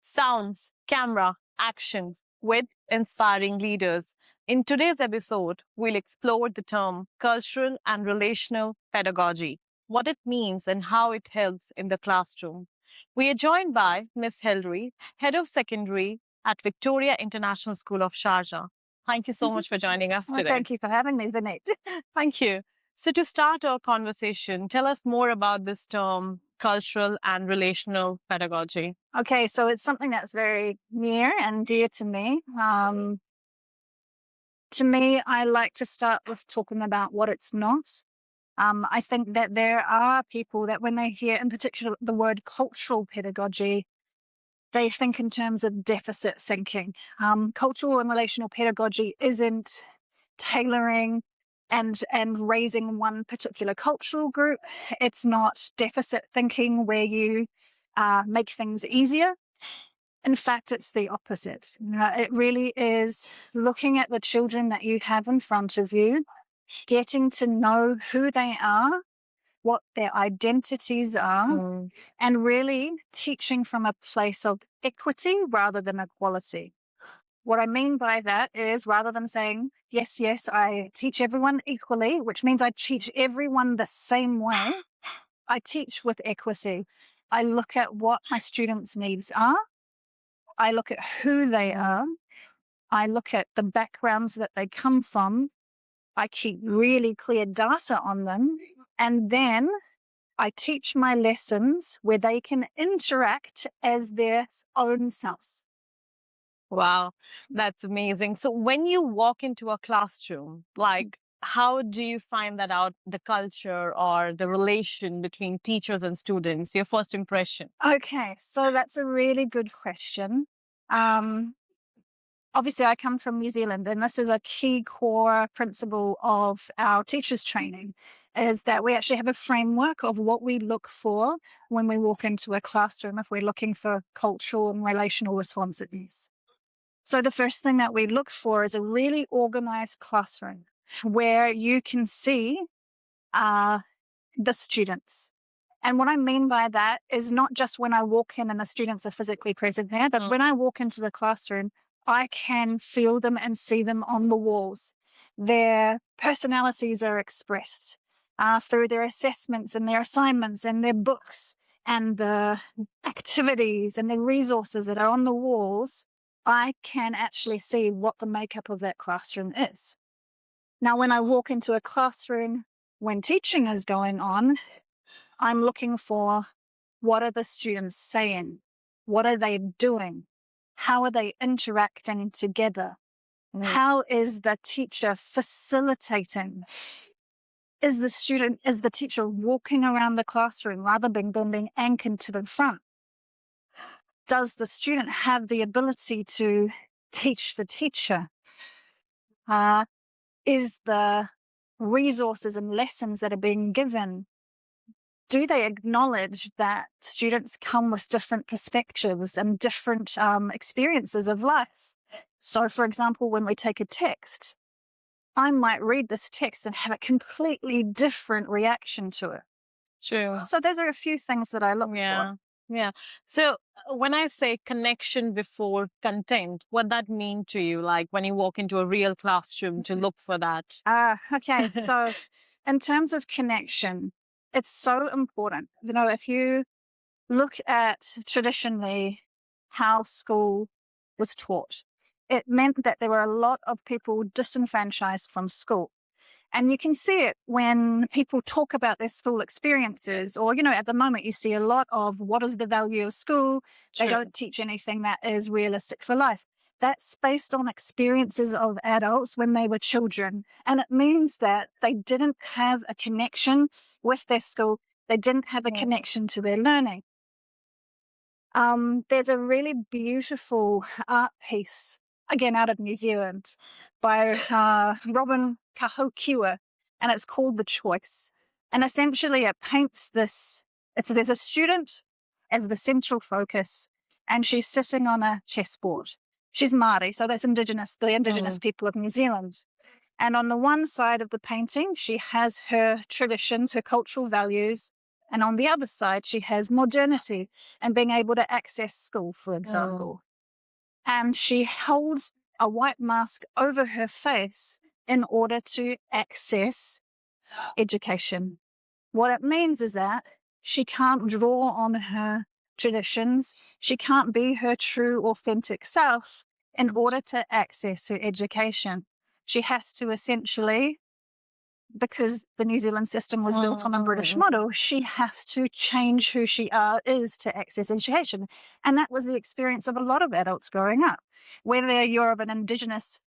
sounds, camera, action with inspiring leaders. In today's episode, we'll explore the term cultural and relational pedagogy, what it means and how it helps in the classroom. We are joined by Ms. Hilary, Head of Secondary at Victoria International School of Sharjah. Thank you so much for joining us Well, today. thank you for having me, Zanette. Thank you. So, to start our conversation, tell us more about this term, cultural and relational pedagogy. Okay, so it's something that's very near and dear to me. I like to start with talking about what it's not. I think that there are people that when they hear, in particular, the word cultural pedagogy, they think in terms of deficit thinking. Cultural and relational pedagogy isn't tailoring and raising one particular cultural group. It's not deficit thinking where you make things easier. In fact, it's the opposite. It really is looking at the children that you have in front of you, getting to know who they are, what their identities are, and really teaching from a place of equity rather than equality. What I mean by that is rather than saying, yes, I teach everyone equally, which means I teach everyone the same way, I teach with equity. I look at what my students' needs are. I look at who they are. I look at the backgrounds that they come from. I keep really clear data on them. And then I teach my lessons where they can interact as their own self. Wow, that's amazing. So, when you walk into a classroom, how do you find that out, the culture or the relation between teachers and students, your first impression? Okay, so that's a really good question. Obviously, I come from New Zealand, and this is a key core principle of our teachers' training, is that we actually have a framework of what we look for when we walk into a classroom if we're looking for cultural and relational responsiveness. So the first thing that we look for is a really organized classroom where you can see the students. And what I mean by that is not just when I walk in and the students are physically present there, but when I walk into the classroom, I can feel them and see them on the walls. Their personalities are expressed through their assessments and their assignments and their books and the activities and the resources that are on the walls. I can actually see what the makeup of that classroom is. Now, when I walk into a classroom when teaching is going on, I'm looking for what are the students saying? What are they doing? How are they interacting together? How is the teacher facilitating? Is the teacher walking around the classroom rather than being anchored to the front? Does the student have the ability to teach the teacher? Is the resources and lessons that are being given, do they acknowledge that students come with different perspectives and different experiences of life? So, for example, when we take a text, I might read this text and have a completely different reaction to it. True. So those are a few things that I look for. Yeah. So when I say connection before content, what that mean to you? Like when you walk into a real classroom to look for that? Okay. So in terms of connection, it's so important. If you look at traditionally how school was taught, it meant that there were a lot of people disenfranchised from school. And you can see it when people talk about their school experiences, or, at the moment you see a lot of what is the value of school? They don't teach anything that is realistic for life. That's based on experiences of adults when they were children. And it means that they didn't have a connection with their school. They didn't have a connection to their learning. There's a really beautiful art piece, again, out of New Zealand, by Robin Kahokiwa, and it's called The Choice. And essentially it paints there's a student as the central focus, and she's sitting on a chessboard. She's Māori, so that's the indigenous people of New Zealand. And on the one side of the painting, she has her traditions, her cultural values, And on the other side, she has modernity and being able to access school, for example. And she holds a white mask over her face in order to access education. What it means is that she can't draw on her traditions. She can't be her true, authentic self in order to access her education. She has to essentially, because the New Zealand system was built on a British model, she has to change who she is to access education. And that was the experience of a lot of adults growing up, whether you're of an Indigenous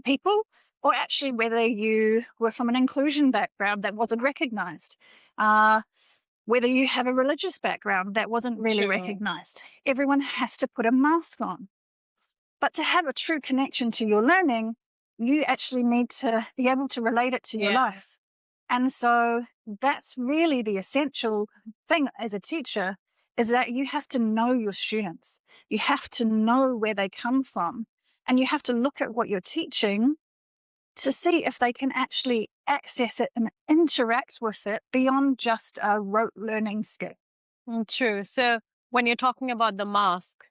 people or actually whether you were from an inclusion background that wasn't recognized, whether you have a religious background that wasn't really recognized. Everyone has to put a mask on. But to have a true connection to your learning, you actually need to be able to relate it to your life. And so that's really the essential thing as a teacher, is that you have to know your students. You have to know where they come from. And you have to look at what you're teaching to see if they can actually access it and interact with it beyond just a rote learning skill. True. So when you're talking about the mask,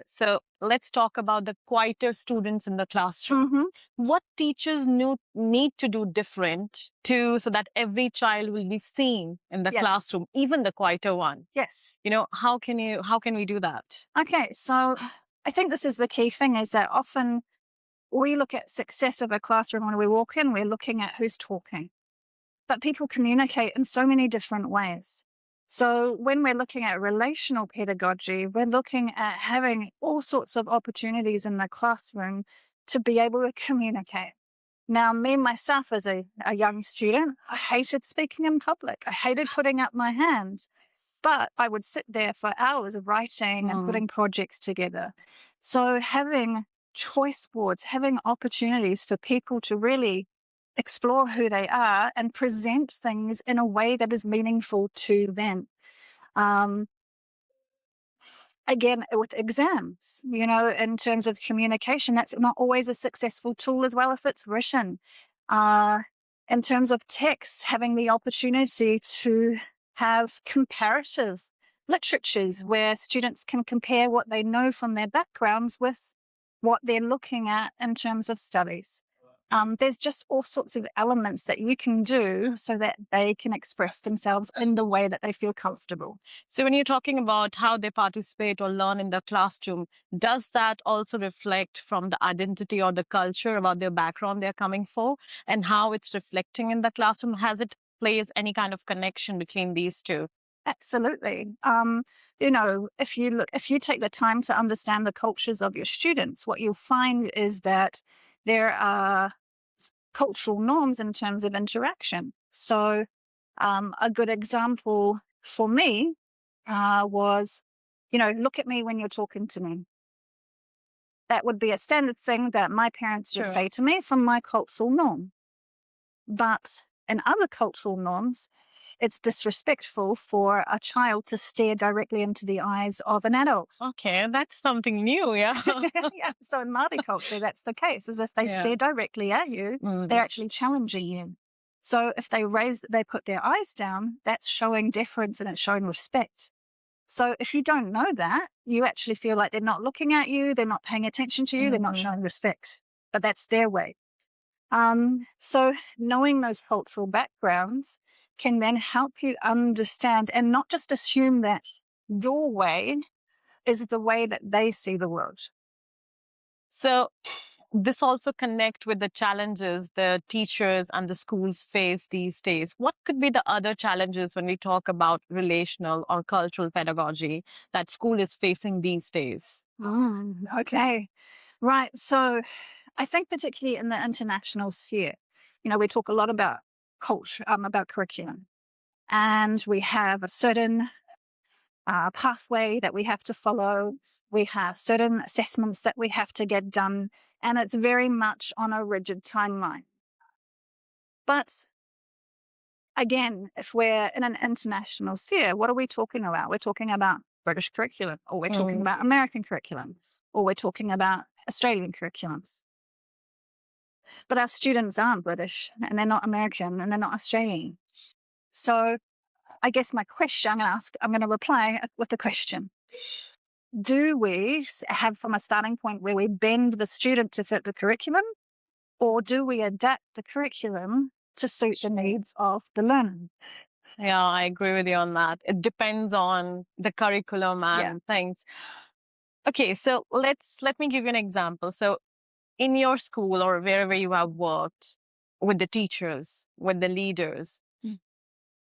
so let's talk about the quieter students in the classroom. What teachers need to do different so that every child will be seen in the classroom, even the quieter one? Yes. How can we do that? Okay, so I think this is the key thing, is that often we look at success of a classroom when we walk in, we're looking at who's talking. But people communicate in so many different ways. So when we're looking at relational pedagogy, we're looking at having all sorts of opportunities in the classroom to be able to communicate. Now, me myself as a young student, I hated speaking in public. I hated putting up my hand. But I would sit there for hours writing and putting projects together. So having choice boards, having opportunities for people to really explore who they are and present things in a way that is meaningful to them. Again, with exams, in terms of communication, that's not always a successful tool as well if it's written. In terms of text, having the opportunity to have comparative literatures where students can compare what they know from their backgrounds with what they're looking at in terms of studies. There's just all sorts of elements that you can do so that they can express themselves in the way that they feel comfortable. So when you're talking about how they participate or learn in the classroom, does that also reflect from the identity or the culture about their background they're coming for and how it's reflecting in the classroom? Has it plays any kind of connection between these two? Absolutely. If you take the time to understand the cultures of your students, what you'll find is that there are cultural norms in terms of interaction. So a good example for me was, look at me when you're talking to me. That would be a standard thing that my parents would say to me from my cultural norm. But in other cultural norms, it's disrespectful for a child to stare directly into the eyes of an adult. Okay, that's something new, yeah. Yeah. So in Māori culture, that's the case, is if they stare directly at you, they're actually challenging you. So if they put their eyes down, that's showing deference and it's showing respect. So if you don't know that, you actually feel like they're not looking at you, they're not paying attention to you, they're not showing respect. But that's their way. So knowing those cultural backgrounds can then help you understand and not just assume that your way is the way that they see the world. So this also connect with the challenges the teachers and the schools face these days. What could be the other challenges when we talk about relational or cultural pedagogy that school is facing these days? Okay. Right. So I think particularly in the international sphere, we talk a lot about culture, about curriculum. And we have a certain pathway that we have to follow. We have certain assessments that we have to get done. And it's very much on a rigid timeline. But again, if we're in an international sphere, what are we talking about? We're talking about British curriculum, or we're talking about American curriculum, or we're talking about Australian curriculum. But our students aren't British, and they're not American, and they're not Australian. So I guess my question I'm going to reply with the question. Do we have from a starting point where we bend the student to fit the curriculum, or do we adapt the curriculum to suit the needs of the learner? Yeah, I agree with you on that. It depends on the curriculum Yeah. and things. Okay, so let me give you an example. So in your school or wherever you have worked with the teachers, with the leaders, Mm.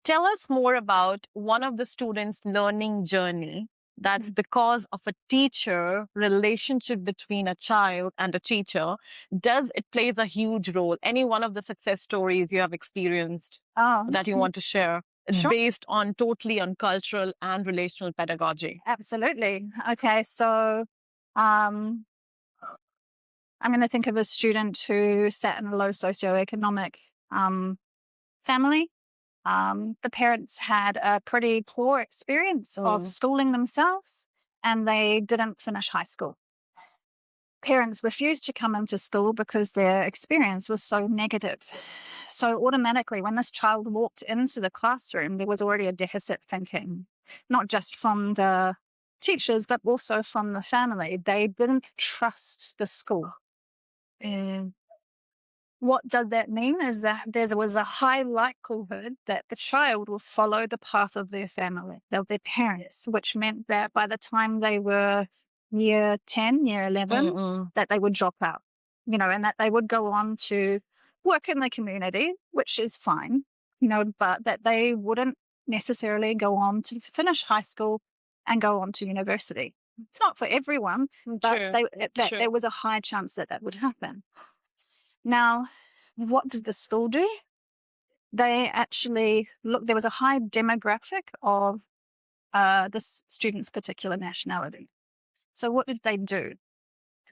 tell us more about one of the students' learning journey that's because of a teacher relationship between a child and a teacher. Does it plays a huge role? Any one of the success stories you have experienced Oh, that you want to share sure. based on totally on cultural and relational pedagogy? Absolutely. Okay, so um, I'm going to think of a student who sat in a low socioeconomic family. The parents had a pretty poor experience of schooling themselves, and they didn't finish high school. Parents refused to come into school because their experience was so negative. So automatically, when this child walked into the classroom, there was already a deficit thinking, not just from the teachers, but also from the family. They didn't trust the school. And what did that mean is that there was a high likelihood that the child will follow the path of their family, of their parents, which meant that by the time they were year 10, year 11, that they would drop out, and that they would go on to work in the community, which is fine, but that they wouldn't necessarily go on to finish high school and go on to university. It's not for everyone, but True. there was a high chance that that would happen. Now, what did the school do? They actually there was a high demographic of this student's particular nationality. So what did they do?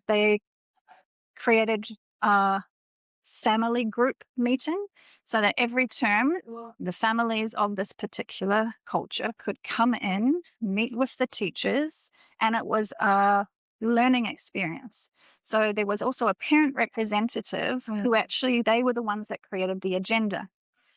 They created a family group meeting so that every term the families of this particular culture could come in, meet with the teachers, and it was a learning experience. So there was also a parent representative who actually, they were the ones that created the agenda.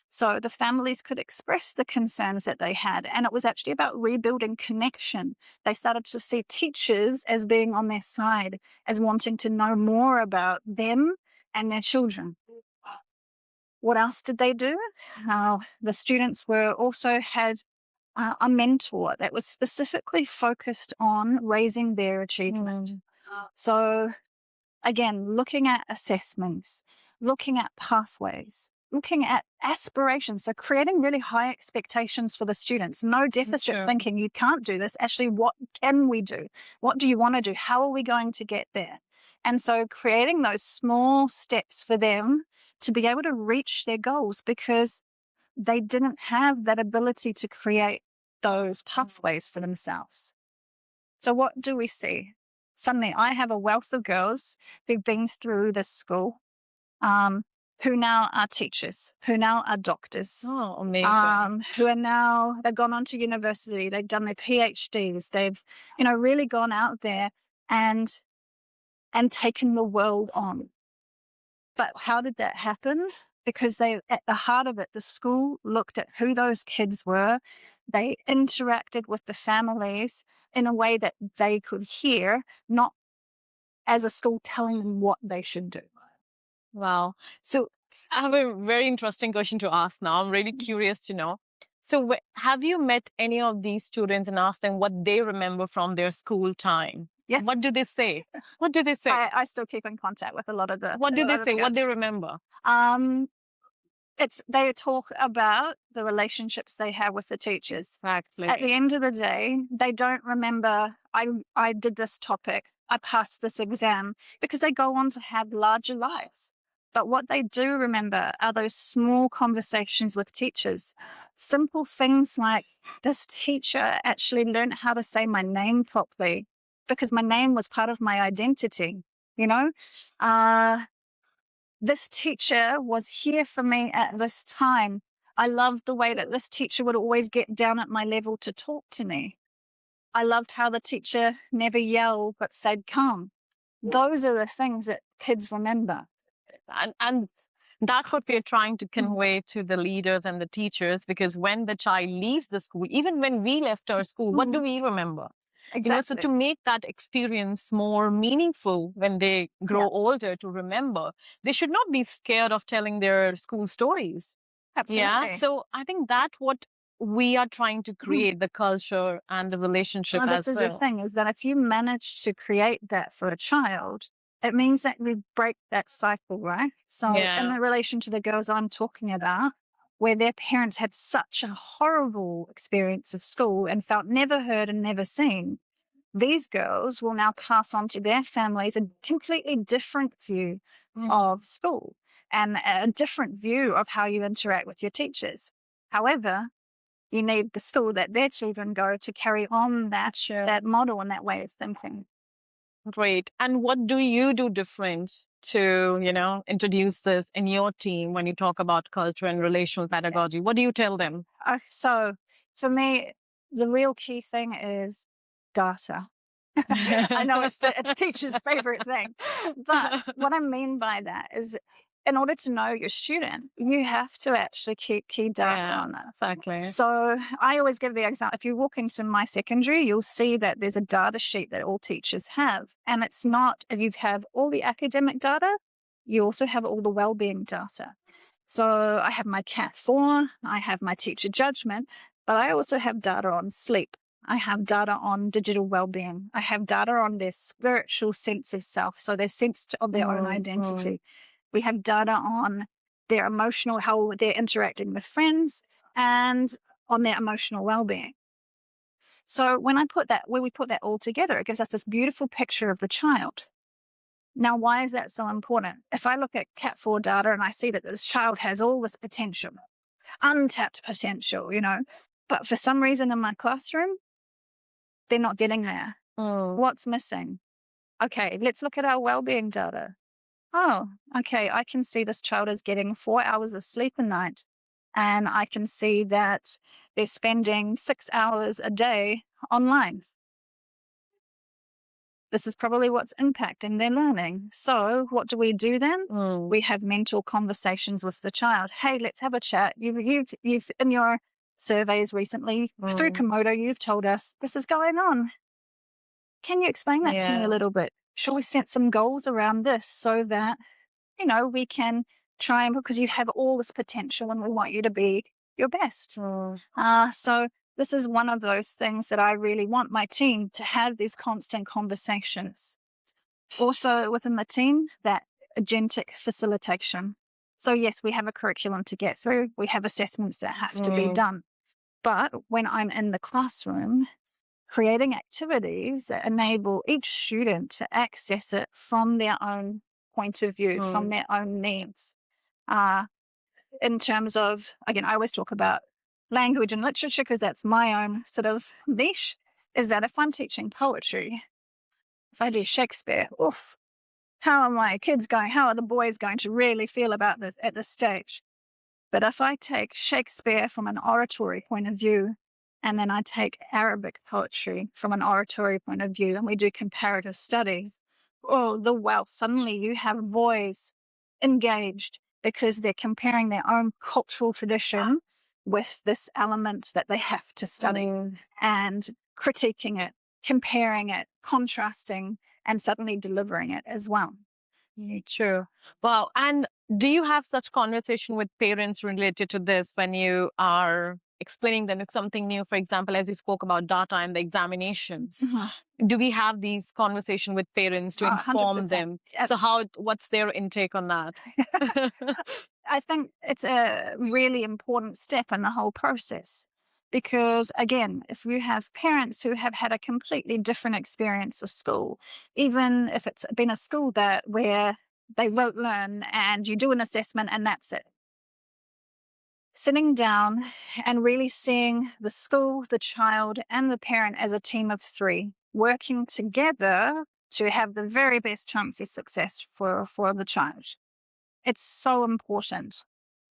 So the families could express the concerns that they had. And it was actually about rebuilding connection. They started to see teachers as being on their side, as wanting to know more about them and their children. What else did they do? The students were also had a mentor that was specifically focused on raising their achievement. So again, looking at assessments, looking at pathways, looking at aspirations. So creating really high expectations for the students, no deficit thinking, you can't do this. Actually, what can we do? What do you want to do? How are we going to get there? And so creating those small steps for them to be able to reach their goals, because they didn't have that ability to create those pathways for themselves. So what do we see? Suddenly I have a wealth of girls who've been through this school, who now are teachers, who now are doctors. Oh, amazing. Who are now, they've gone on to university, they've done their PhDs, they've, really gone out there and taken the world on. But how did that happen? Because they, at the heart of it, the school looked at who those kids were. They interacted with the families in a way that they could hear, not as a school telling them what they should do. Wow. So I have a very interesting question to ask now. I'm really curious to know. So have you met any of these students and asked them what they remember from their school time? Yes. What do they say? What do they say? I still keep in contact with a lot of the. What do a they lot of the say? What they girls. remember? They talk about the relationships they have with the teachers. Exactly. At the end of the day, they don't remember, I did this topic, I passed this exam, because they go on to have larger lives. But what they do remember are those small conversations with teachers. Simple things like, this teacher actually learned how to say my name properly, because my name was part of my identity, this teacher was here for me at this time. I loved the way that this teacher would always get down at my level to talk to me. I loved how the teacher never yelled but stayed calm. Those are the things that kids remember. And That's what we're trying to convey to the leaders and the teachers, because when the child leaves the school, even when we left our school, what do we remember? So Exactly. to make that experience more meaningful when they grow Yeah, older, to remember, they should not be scared of telling their school stories. Yeah. absolutely. So I think that what we are trying to Mhm. create, the culture and the relationship Well, this as is the well. thing, is that if you manage to create that for a child, it means that we break that cycle, right? So in Yeah. the relation to the girls I'm talking about, where their parents had such a horrible experience of school and felt never heard and never seen, these girls will now pass on to their families a completely different view of school and a different view of how you interact with your teachers. However, you need the school that their children go to carry on that model and that way of thinking. Great. And what do you do different to, introduce this in your team when you talk about culture and relational Yeah. pedagogy? What do you tell them? So for me, the real key thing is data. I know it's teacher's favorite thing, but what I mean by that is, in order to know your student, you have to actually keep key data Yeah, on them. exactly. So I always give the example, if you walk into my secondary, you'll see that there's a data sheet that all teachers have. And it's not, you have all the academic data, you also have all the wellbeing data. So I have my CAT4, I have my teacher judgment, but I also have data on sleep. I have data on digital well-being. I have data on their spiritual sense of self, so their sense of their own identity. We have data on their emotional, how they're interacting with friends, and on their emotional well-being. So when we put that all together, it gives us this beautiful picture of the child. Now, why is that so important? If I look at CAT4 data and I see that this child has all this potential, untapped potential, but for some reason in my classroom, they're not getting there. What's missing? Okay, let's look at our well-being data. Oh, okay, I can see this child is getting 4 hours of sleep a night. And I can see that they're spending 6 hours a day online. This is probably what's impacting their learning. So what do we do then? We have mental conversations with the child. Hey, let's have a chat. You've in your surveys recently through Komodo, you've told us this is going on. Can you explain that to me a little bit? Shall we set some goals around this so that, we can try, and because you have all this potential and we want you to be your best. So this is one of those things that I really want my team to have, these constant conversations. Also within the team, that agentic facilitation. So yes, we have a curriculum to get through. We have assessments that have to be done. But when I'm in the classroom, creating activities that enable each student to access it from their own point of view, from their own needs. In terms of, again, I always talk about language and literature because that's my own sort of niche, is that if I'm teaching poetry, if I do Shakespeare, oof, how are my kids going? How are the boys going to really feel about this at this stage? But if I take Shakespeare from an oratory point of view, and then I take Arabic poetry from an oratory point of view, and we do comparative studies, oh, the wealth. Suddenly you have boys engaged because they're comparing their own cultural tradition with this element that they have to study and critiquing it, comparing it, contrasting, and suddenly delivering it as well. True. Wow. And do you have such conversation with parents related to this when you are explaining them something new? For example, as you spoke about data and the examinations, do we have these conversation with parents to inform 100%. them? So what's their intake on that? I think it's a really important step in the whole process. Because again, if you have parents who have had a completely different experience of school, even if it's been a school where they won't learn and you do an assessment and that's it. Sitting down and really seeing the school, the child, and the parent as a team of three, working together to have the very best chance of success for the child. It's so important.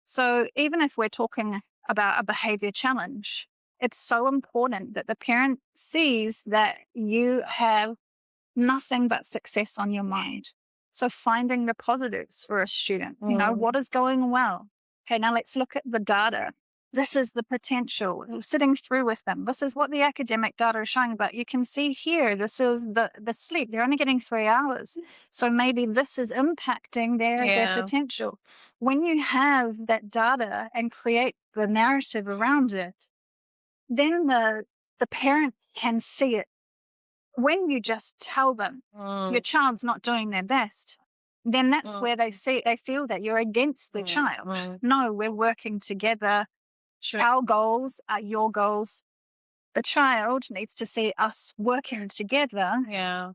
So even if we're talking about a behavior challenge, it's so important that the parent sees that you have nothing but success on your mind. So finding the positives for a student, Mm. what is going well? Okay, now let's look at the data. This is the potential. Sitting through with them. This is what the academic data is showing, but you can see here, this is the sleep. They're only getting 3 hours. So maybe this is impacting their Yeah. potential. When you have that data and create the narrative around it, then the parent can see it. When you just tell them your Mm. child's not doing their best, then that's Mm. where they feel that you're against the child. Mm. No, we're working together. Sure. Our goals are your goals. The child needs to see us working together, Yeah.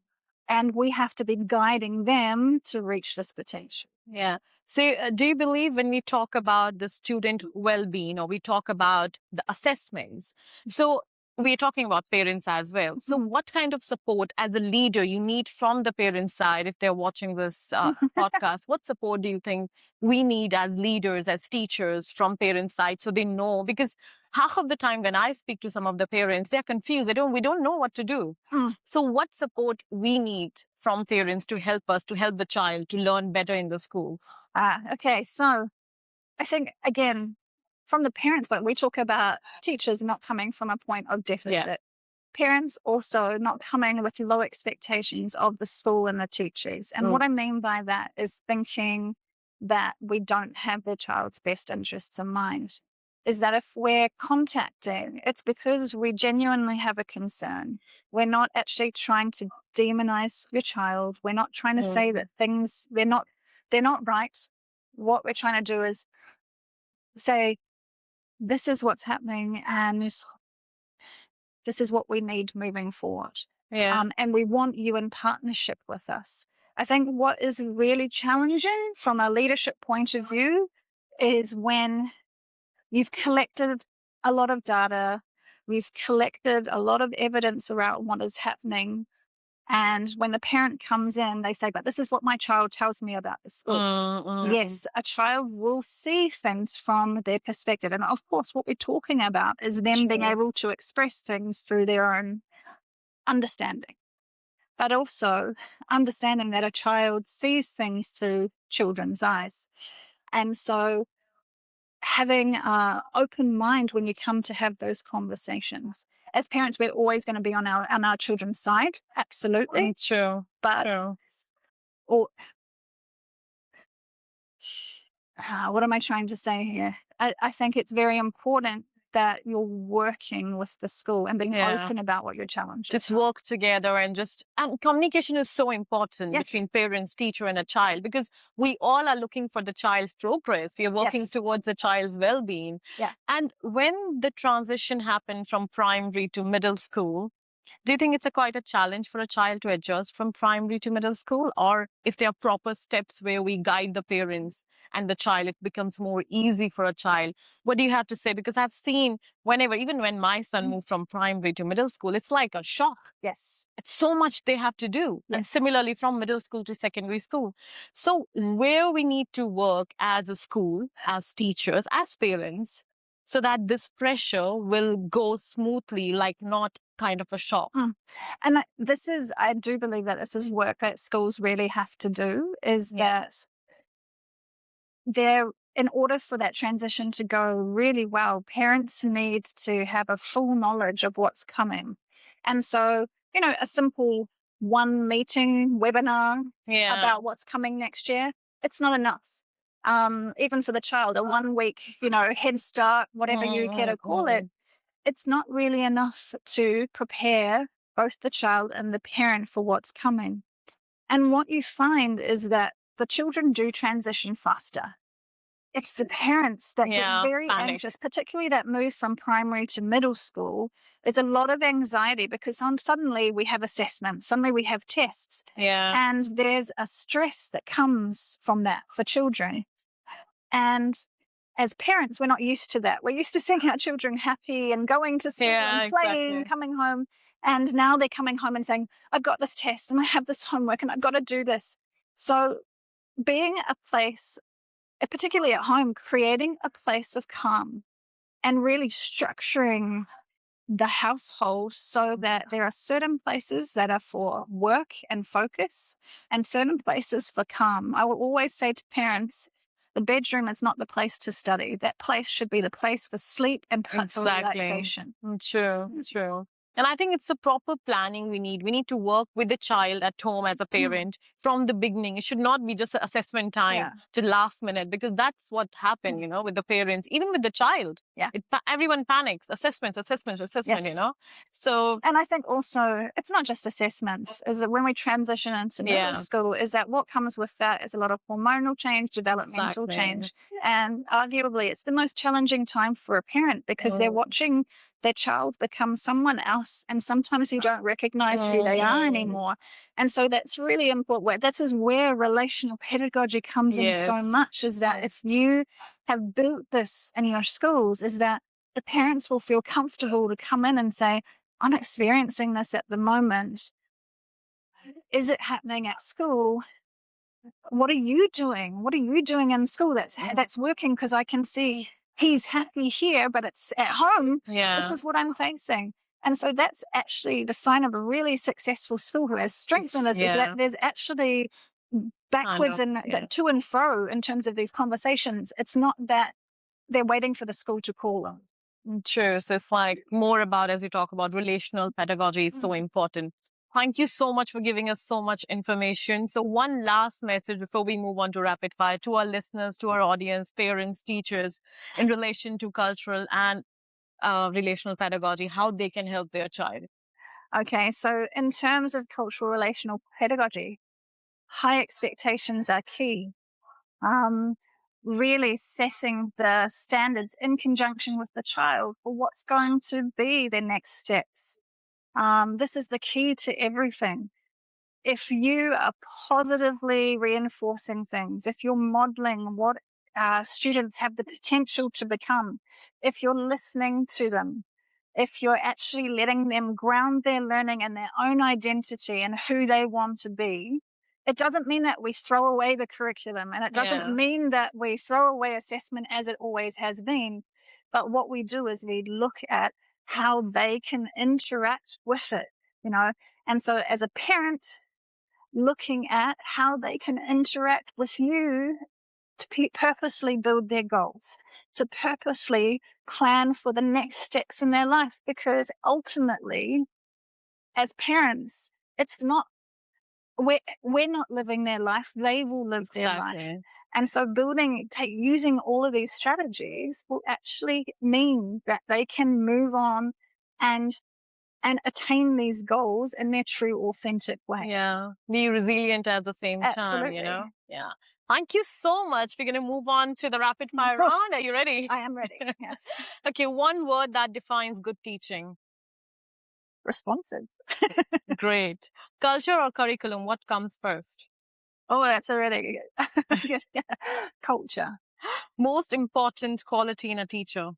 and we have to be guiding them to reach this potential. Yeah. So, do you believe when we talk about the student well-being or we talk about the assessments? So, we're talking about parents as well. So, what kind of support as a leader you need from the parent side if they're watching this podcast? What support do you think we need as leaders, as teachers from parent side so they know? Because half of the time when I speak to some of the parents, they're confused. We don't know what to do. Mm. So what support we need from parents to help us, to help the child to learn better in the school? Okay, so I think, again, from the parents' point, we talk about teachers not coming from a point of Yeah. deficit. Parents also not coming with low expectations of the school and the teachers. And what I mean by that is thinking that we don't have their child's best interests in mind. Is that if we're contacting, it's because we genuinely have a concern. We're not actually trying to demonize your child. We're not trying to say that things they're not right. What we're trying to do is say, this is what's happening and this is what we need moving forward. Yeah. And we want you in partnership with us. I think what is really challenging from a leadership point of view is when you've collected a lot of data, we've collected a lot of evidence around what is happening. And when the parent comes in, they say, but this is what my child tells me about the school. Yes, a child will see things from their perspective. And of course, what we're talking about is them being Sure. able to express things through their own understanding, but also understanding that a child sees things through children's eyes. And so having an open mind when you come to have those conversations. As parents, we're always going to be on our children's side, absolutely. True. But True. or what am I trying to say here? I think it's very important that you're working with the school and being Yeah. open about what your challenges Just are. work together and communication is so important Yes. between parents, teacher, and a child because we all are looking for the child's progress. We are working Yes. towards the child's well-being. Yeah. And when the transition happened from primary to middle school, do you think it's quite a challenge for a child to adjust from primary to middle school? Or if there are proper steps where we guide the parents and the child, it becomes more easy for a child? What do you have to say? Because I've seen even when my son moved from primary to middle school, it's like a shock. Yes. It's so much they have to do. And Yes. similarly from middle school to secondary school. So where we need to work as a school, as teachers, as parents, so that this pressure will go smoothly, like not kind of a shock. And I do believe that this is work that schools really have to do, is that in order for that transition to go really well, parents need to have a full knowledge of what's coming. And so, a simple one meeting webinar about what's coming next year, it's not enough. Even for the child, a 1 week, head start, whatever you care to call it, it's not really enough to prepare both the child and the parent for what's coming. And what you find is that the children do transition faster. It's the parents that get very anxious, particularly that move from primary to middle school. There's a lot of anxiety because suddenly we have assessments, suddenly we have tests. And there's a stress that comes from that for children. And as parents, we're not used to that. We're used to seeing our children happy and going to school and playing, coming home. And now they're coming home and saying, I've got this test and I have this homework and I've got to do this. So being a place, particularly at home, creating a place of calm and really structuring the household so that there are certain places that are for work and focus and certain places for calm. I will always say to parents, the bedroom is not the place to study. That place should be the place for sleep and for Exactly. relaxation. True. And I think it's a proper planning we need. We need to work with the child at home as a parent from the beginning. It should not be just an assessment time Yeah. to last minute, because that's what happened, with the parents, even with the child. Yeah. Everyone panics. Assessments, Yes. So, And I think also it's not just assessments, is that when we transition into middle Yeah. school, is that what comes with that is a lot of hormonal change, developmental Exactly. change. And arguably it's the most challenging time for a parent because they're watching their child become someone else. And sometimes you don't recognize who they are anymore. And so that's really important. This is where relational pedagogy comes in so Yes. much, is that if you have built this in your schools, is that the parents will feel comfortable to come in and say, I'm experiencing this at the moment. Is it happening at school? What are you doing? What are you doing in school that's working? Because I can see he's happy here, but it's at home. Yeah. This is what I'm facing. And so that's actually the sign of a really successful school who has strength in this, is that there's actually backwards and to and fro in terms of these conversations. It's not that they're waiting for the school to call them. True. So it's like more about, as you talk about, relational pedagogy is so important. Thank you so much for giving us so much information. So one last message before we move on to rapid fire to our listeners, to our audience, parents, teachers, in relation to cultural and relational pedagogy, how they can help their child. Okay, so in terms of cultural relational pedagogy, high expectations are key. Really setting the standards in conjunction with the child for what's going to be their next steps. This is the key to everything. If you are positively reinforcing things, if you're modeling what students have the potential to become, if you're listening to them, if you're actually letting them ground their learning in their own identity and who they want to be, it doesn't mean that we throw away the curriculum, and it doesn't mean that we throw away assessment as it always has been. But what we do is we look at how they can interact with it, And so as a parent, looking at how they can interact with you to purposely build their goals, to purposely plan for the next steps in their life. Because ultimately, as parents, it's not, we're not living their life, they will live their life. And so using all of these strategies will actually mean that they can move on and attain these goals in their true, authentic way. Yeah. Be resilient at the same Absolutely. time, Yeah. Thank you so much. We're going to move on to the rapid fire round. Are you ready? I am ready, yes. Okay, one word that defines good teaching. Responsive. Great. Culture or curriculum, what comes first? Oh, that's a really good culture. Most important quality in a teacher.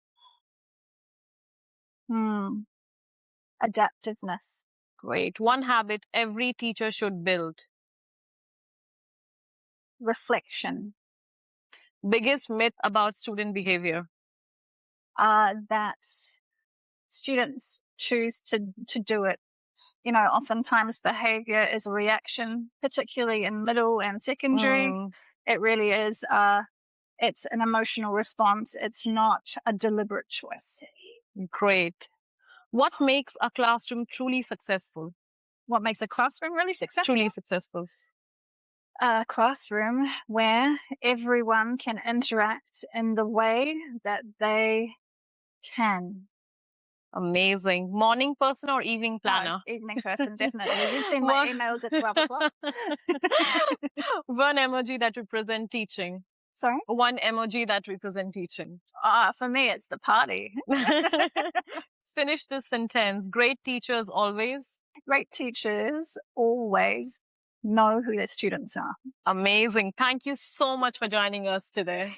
Adaptiveness. Great. One habit every teacher should build. Reflection. Biggest myth about student behavior. That students choose to do it. Oftentimes behavior is a reaction, particularly in middle and secondary. It really is. It's an emotional response. It's not a deliberate choice. Great. What makes a classroom truly successful? What makes a classroom really successful? Truly successful. A classroom where everyone can interact in the way that they can. Amazing. Morning person or evening planner? Evening person, definitely. You've seen my emails at 12 o'clock. One emoji that represents teaching. Sorry? One emoji that represents teaching. For me, it's the party. Finish this sentence. Great teachers always. Great teachers always know who their students are. Amazing. Thank you so much for joining us today.